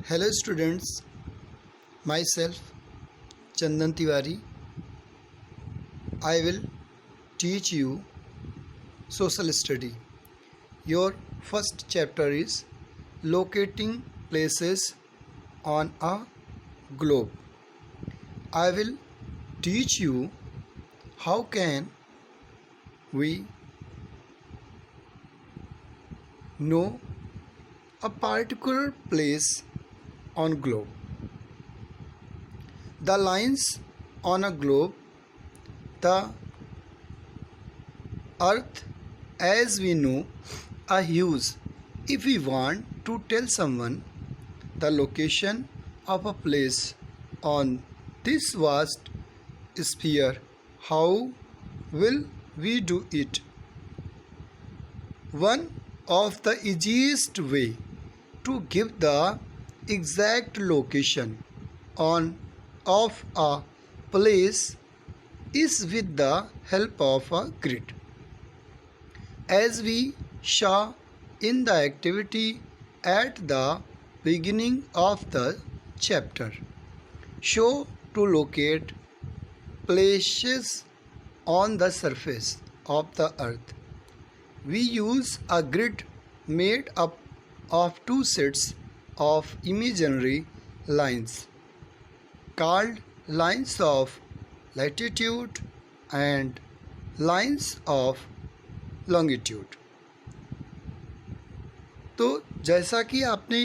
Hello students, myself Chandan Tiwari. I will teach you social study. Your first chapter is locating places on a globe. I will teach you how can we know a particular place on globe. The lines on a globe, the earth as we know are huge. If we want to tell someone the location of a place on this vast sphere, how will we do it? One of the easiest way to give the exact location of a place is with the help of a grid. As we saw in the activity at the beginning of the chapter, show to locate places on the surface of the earth. We use a grid made up of two sets of imaginary lines called lines of latitude and lines of longitude. तो जैसा कि आपने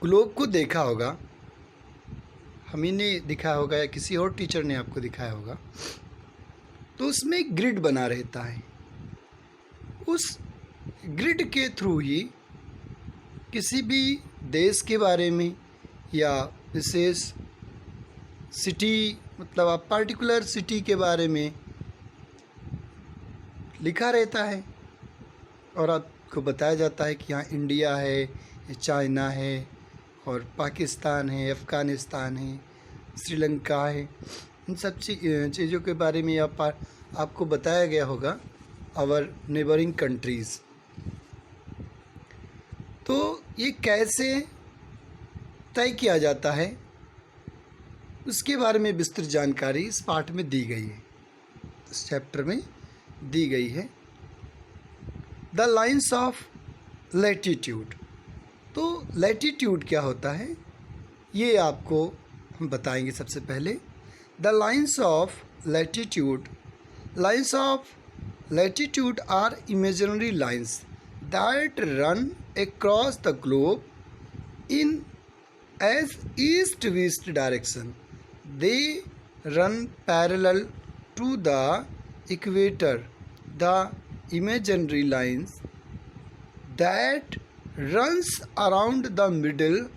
globe को देखा होगा, हमी ने दिखाया होगा या किसी और टीचर ने आपको दिखाया होगा, तो उसमें एक ग्रिड बना रहता है. उस ग्रिड के थ्रू ही किसी भी देश के बारे में या विशेष सिटी, मतलब आप पर्टिकुलर सिटी के बारे में लिखा रहता है और आपको बताया जाता है कि यहाँ इंडिया है, चाइना है और पाकिस्तान है, अफ़गानिस्तान है, श्रीलंका है. इन सब चीज़ों के बारे में आपको बताया गया होगा, आवर नेबरिंग कंट्रीज़. तो ये कैसे तय किया जाता है उसके बारे में विस्तृत जानकारी इस पाठ में दी गई है, इस चैप्टर में दी गई है. The lines of latitude. तो लैटिट्यूड क्या होता है ये आपको हम बताएंगे. सबसे पहले the lines of latitude. Lines of latitude are imaginary lines that run across the globe in as east-west direction. They run parallel to the equator. The imaginary lines that runs around the middle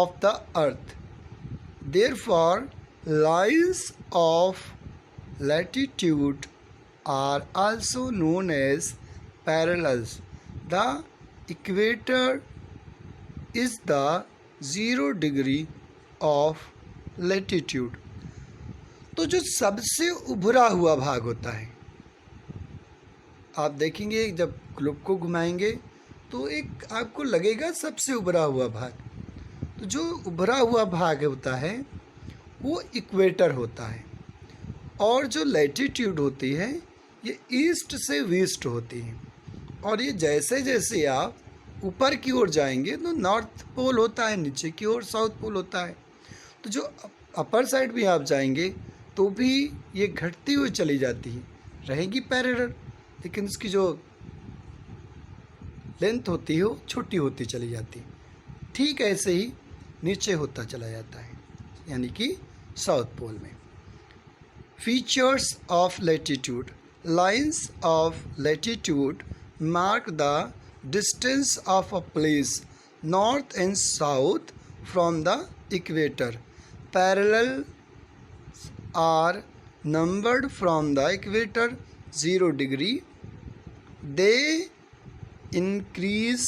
of the earth. Therefore, lines of latitude are also known as parallels. The equator is the 0 degree of latitude. तो जो सबसे उभरा हुआ भाग होता है, आप देखेंगे जब ग्लोब को घुमाएंगे तो एक आपको लगेगा सबसे उभरा हुआ भाग. तो जो उभरा हुआ भाग होता है वो इक्वेटर होता है और जो लैटिट्यूड होती है ये ईस्ट से वेस्ट होती है. और ये जैसे जैसे आप ऊपर की ओर जाएंगे तो नॉर्थ पोल होता है, नीचे की ओर साउथ पोल होता है. तो जो अपर साइड भी आप जाएंगे तो भी ये घटती हुई चली जाती है, रहेगी पैरेलल, लेकिन उसकी जो लेंथ होती है वो छोटी होती चली जाती है. ठीक ऐसे ही नीचे होता चला जाता है, यानी कि साउथ पोल में. Features of latitude. Lines of latitude mark the distance of a place north and south from the equator. Parallels are numbered from the equator 0 degree. They increase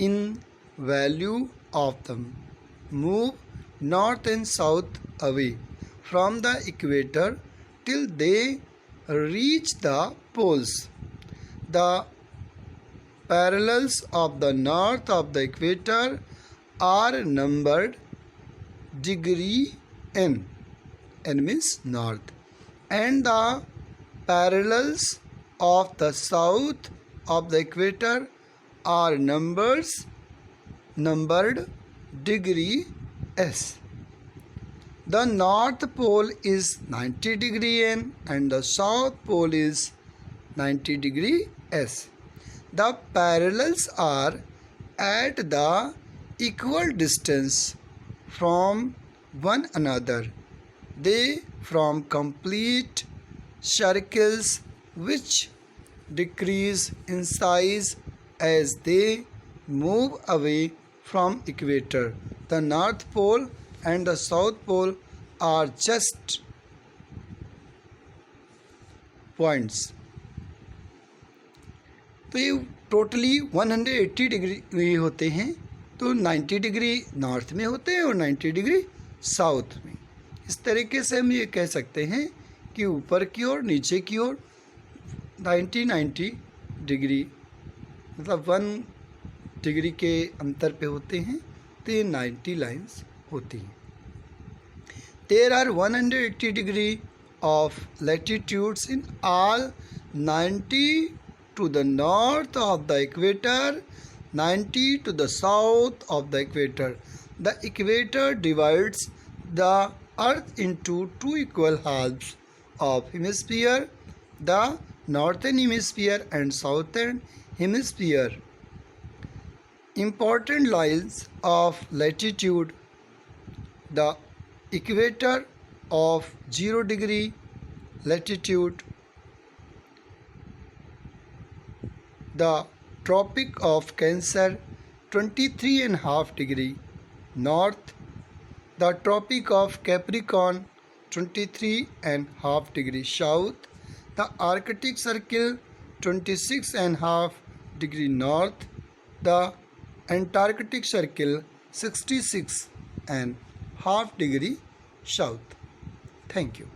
in value of them. Move north and south away from the equator till they reach the poles. The parallels of the north of the equator are numbered degree N. N means north. And the parallels of the south of the equator are numbered degree S. The north pole is 90 degree N and the south pole is 90 degree S. The parallels are at the equal distance from one another. They form complete circles which decrease in size as they move away from equator. The north pole and the south pole are just points. तो ये totally 180 degree होते हैं, तो 90 degree north में होते हैं और 90 degree south में। इस तरीके से हम ये कह सकते हैं कि ऊपर की ओर नीचे की ओर 90 डिग्री मतलब 1 डिग्री के अंतर पे होते हैं, तो ये 90 लाइंस होती हैं। There are 180 degree of latitudes in all, 90 to the north of the equator, 90 to the south of the equator. The equator divides the earth into two equal halves of hemisphere, the northern hemisphere and southern hemisphere. Important lines of latitude: the equator of 0 degree latitude, the Tropic of Cancer 23.5 degree north, the Tropic of Capricorn 23.5 degree south, the Arctic Circle 26.5 degree north, the Antarctic Circle 66.5 degree south. Thank you.